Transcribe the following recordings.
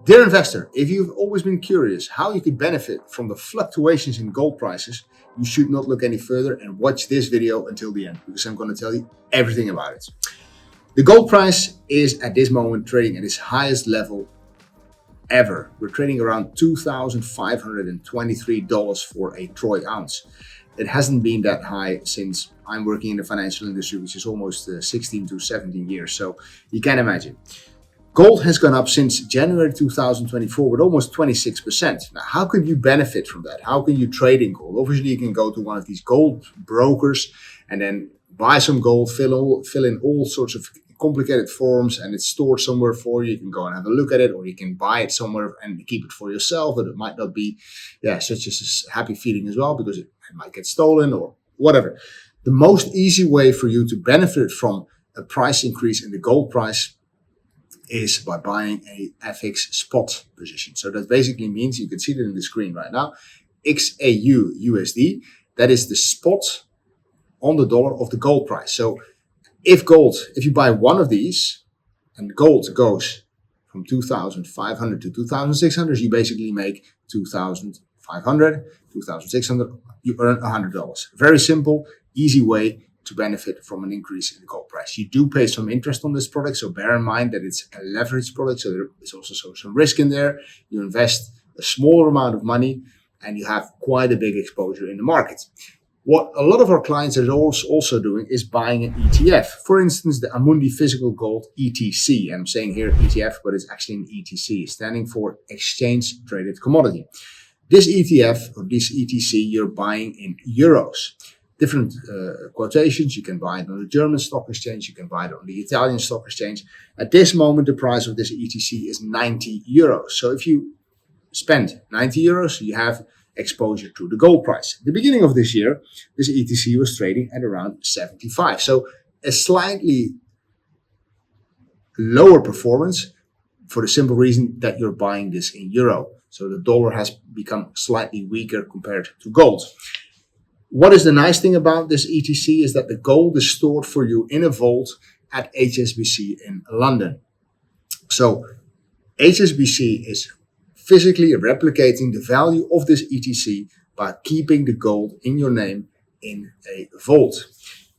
Dear investor, if you've always been curious how you could benefit from the fluctuations in gold prices, you should not look any further and watch this video until the end, because I'm going to tell you everything about it. The gold price is at this moment trading at its highest level ever. We're trading around $2,523 for a troy ounce. It hasn't been that high since I'm working in the financial industry, which is almost 16 to 17 years. So you can imagine. Gold has gone up since January 2024 with almost 26%. Now, how can you benefit from that? How can you trade in gold? Obviously, you can go to one of these gold brokers and then buy some gold, fill in all sorts of complicated forms, and it's stored somewhere for you. You can go and have a look at it, or you can buy it somewhere and keep it for yourself, but it might not be such a happy feeling as well, because it might get stolen or whatever. The most easy way for you to benefit from a price increase in the gold price is by buying a FX spot position. So that basically means, you can see that in the screen right now, XAU USD, that is the spot on the dollar of the gold price. So if you buy one of these and gold goes from 2,500 to 2,600, you basically make 2,500, 2,600, you earn $100. Very simple, easy way to benefit from an increase in the gold price. You do pay some interest on this product, so bear in mind that it's a leveraged product, so there is also some risk in there. You invest a smaller amount of money and you have quite a big exposure in the market. What a lot of our clients are also doing is buying an ETF. For instance, the Amundi Physical Gold ETC. I'm saying here ETF, but it's actually an ETC, standing for Exchange Traded Commodity. This ETF or this ETC, you're buying in euros. Different quotations. You can buy it on the German stock exchange. You can buy it on the Italian stock exchange. At this moment, the price of this ETC is 90 euros. So if you spend 90 euros, you have exposure to the gold price. At the beginning of this year, this ETC was trading at around 75. So a slightly lower performance, for the simple reason that you're buying this in euro. So the dollar has become slightly weaker compared to gold. What is the nice thing about this ETC is that the gold is stored for you in a vault at HSBC in London. So HSBC is physically replicating the value of this ETC by keeping the gold in your name in a vault.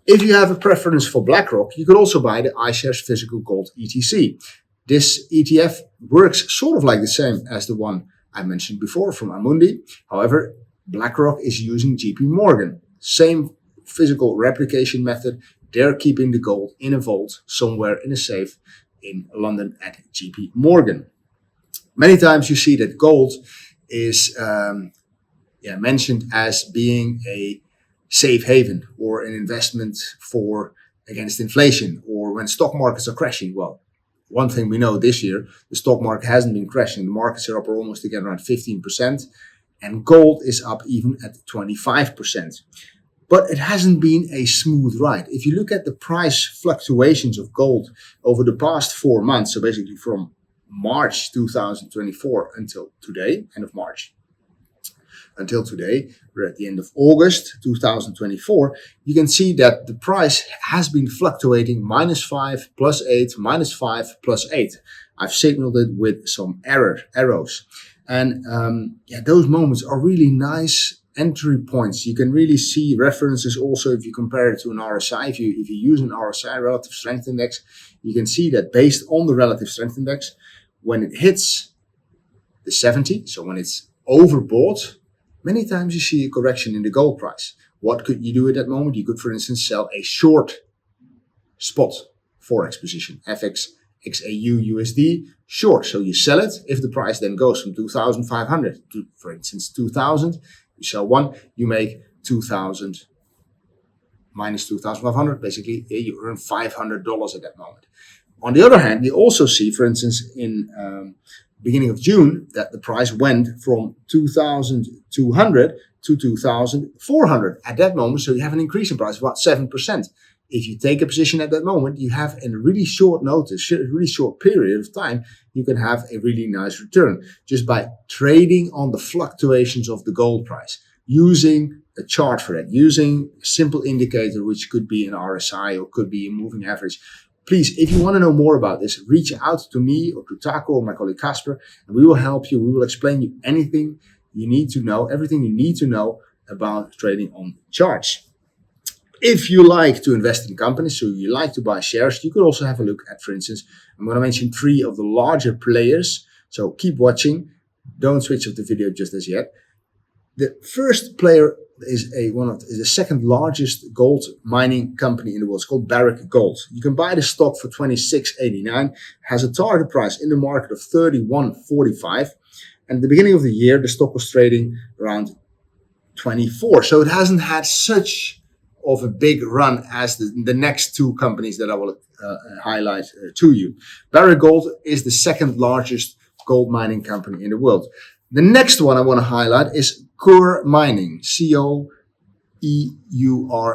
If you have a preference for BlackRock, you could also buy the iShares Physical Gold ETC. This ETF works sort of like the same as the one I mentioned before from Amundi. However, BlackRock is using JP Morgan. Same physical replication method. They're keeping the gold in a vault somewhere in a safe in London at JP Morgan. Many times you see that gold is mentioned as being a safe haven or an investment against inflation, or when stock markets are crashing. Well, one thing we know this year, the stock market hasn't been crashing. The markets are up almost again around 15%. And gold is up even at 25%. But it hasn't been a smooth ride. If you look at the price fluctuations of gold over the past 4 months, so basically from March 2024 until today, end of March, until today, we're at the end of August 2024, you can see that the price has been fluctuating -5, +8, -5, +8. I've signaled it with some arrows. And those moments are really nice entry points. You can really see references also if you compare it to an RSI. If you use an RSI, Relative Strength Index, you can see that based on the Relative Strength Index, when it hits the 70, so when it's overbought, many times you see a correction in the gold price. What could you do at that moment? You could, for instance, sell a short spot forex position, FX XAU USD short. So you sell it. If the price then goes from 2,500 to, for instance, 2,000, you sell one, you make 2,000 minus 2,500. Basically, you earn $500 at that moment. On the other hand, we also see, for instance, in beginning of June, that the price went from 2,200 to 2,400 at that moment. So you have an increase in price of about 7%. If you take a position at that moment, you have in a really short notice, a really short period of time, you can have a really nice return just by trading on the fluctuations of the gold price, using a chart for that, using a simple indicator, which could be an RSI or could be a moving average. Please, if you want to know more about this, reach out to me or to Taco or my colleague Casper, and we will help you. We will explain you anything you need to know, everything you need to know about trading on charts. If you like to invest in companies, so you like to buy shares, you could also have a look at, for instance, I'm going to mention 3 of the larger players. So keep watching. Don't switch off the video just as yet. The first player is the second largest gold mining company in the world. It's called Barrick Gold. You can buy the stock for $26.89. Has a target price in the market of $31.45. And at the beginning of the year, the stock was trading around 24. So it hasn't had such of a big run as the next 2 companies that I will highlight to you. Barrick Gold is the second largest gold mining company in the world. The next one I want to highlight is Coeur Mining, COEUR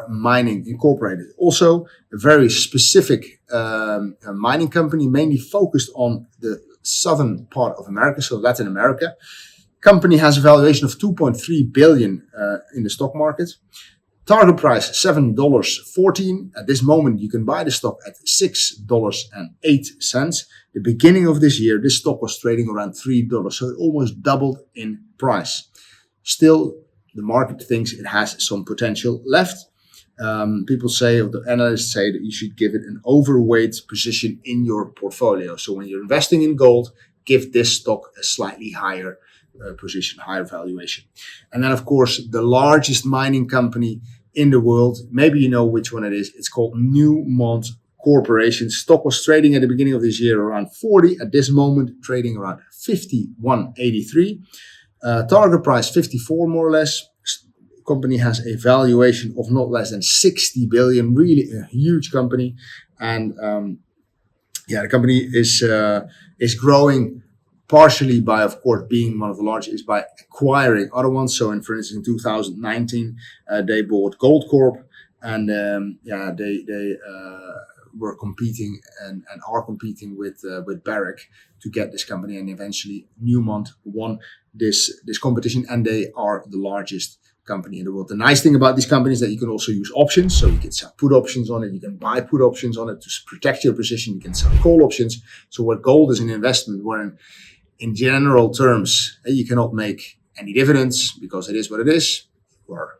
Mining Incorporated. Also a very specific mining company, mainly focused on the southern part of America, so Latin America. Company has a valuation of $2.3 billion in the stock market. Target price $7.14. At this moment, you can buy the stock at $6.08. The beginning of this year, this stock was trading around $3, so it almost doubled in price. Still, the market thinks it has some potential left. People say, or the analysts say, that you should give it an overweight position in your portfolio. So when you're investing in gold, give this stock a slightly higher position, higher valuation. And then, of course, the largest mining company in the world, maybe you know which one it is. It's called Newmont Corporation. Stock was trading at the beginning of this year around 40. At this moment, trading around 51.83. Target price 54, more or less. Company has a valuation of not less than 60 billion. Really a huge company, and the company is growing. Partially by, of course, being one of the largest, is by acquiring other ones. So, for instance, in 2019, they bought Goldcorp, and they were competing and are competing with Barrick to get this company, and eventually Newmont won this competition, and they are the largest company in the world. The nice thing about these companies is that you can also use options, so you can sell put options on it, you can buy put options on it to protect your position, you can sell call options. So where gold is an investment, where in general terms, you cannot make any dividends because it is what it is, or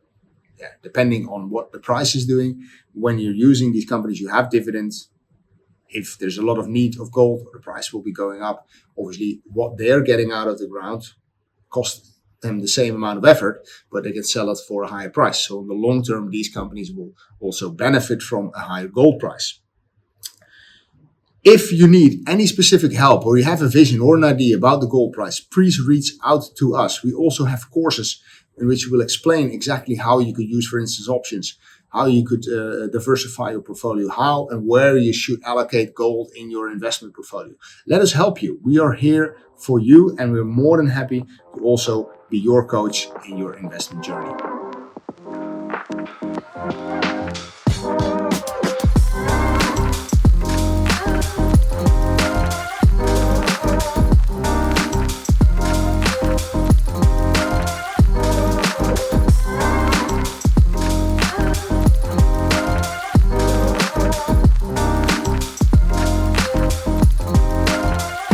depending on what the price is doing. When you're using these companies, you have dividends. If there's a lot of need of gold, the price will be going up. Obviously, what they're getting out of the ground costs them the same amount of effort, but they can sell it for a higher price. So in the long term, these companies will also benefit from a higher gold price. If you need any specific help, or you have a vision or an idea about the gold price, please reach out to us. We also have courses in which we'll explain exactly how you could use, for instance, options, how you could diversify your portfolio, how and where you should allocate gold in your investment portfolio. Let us help you. We are here for you, and we're more than happy to also be your coach in your investment journey.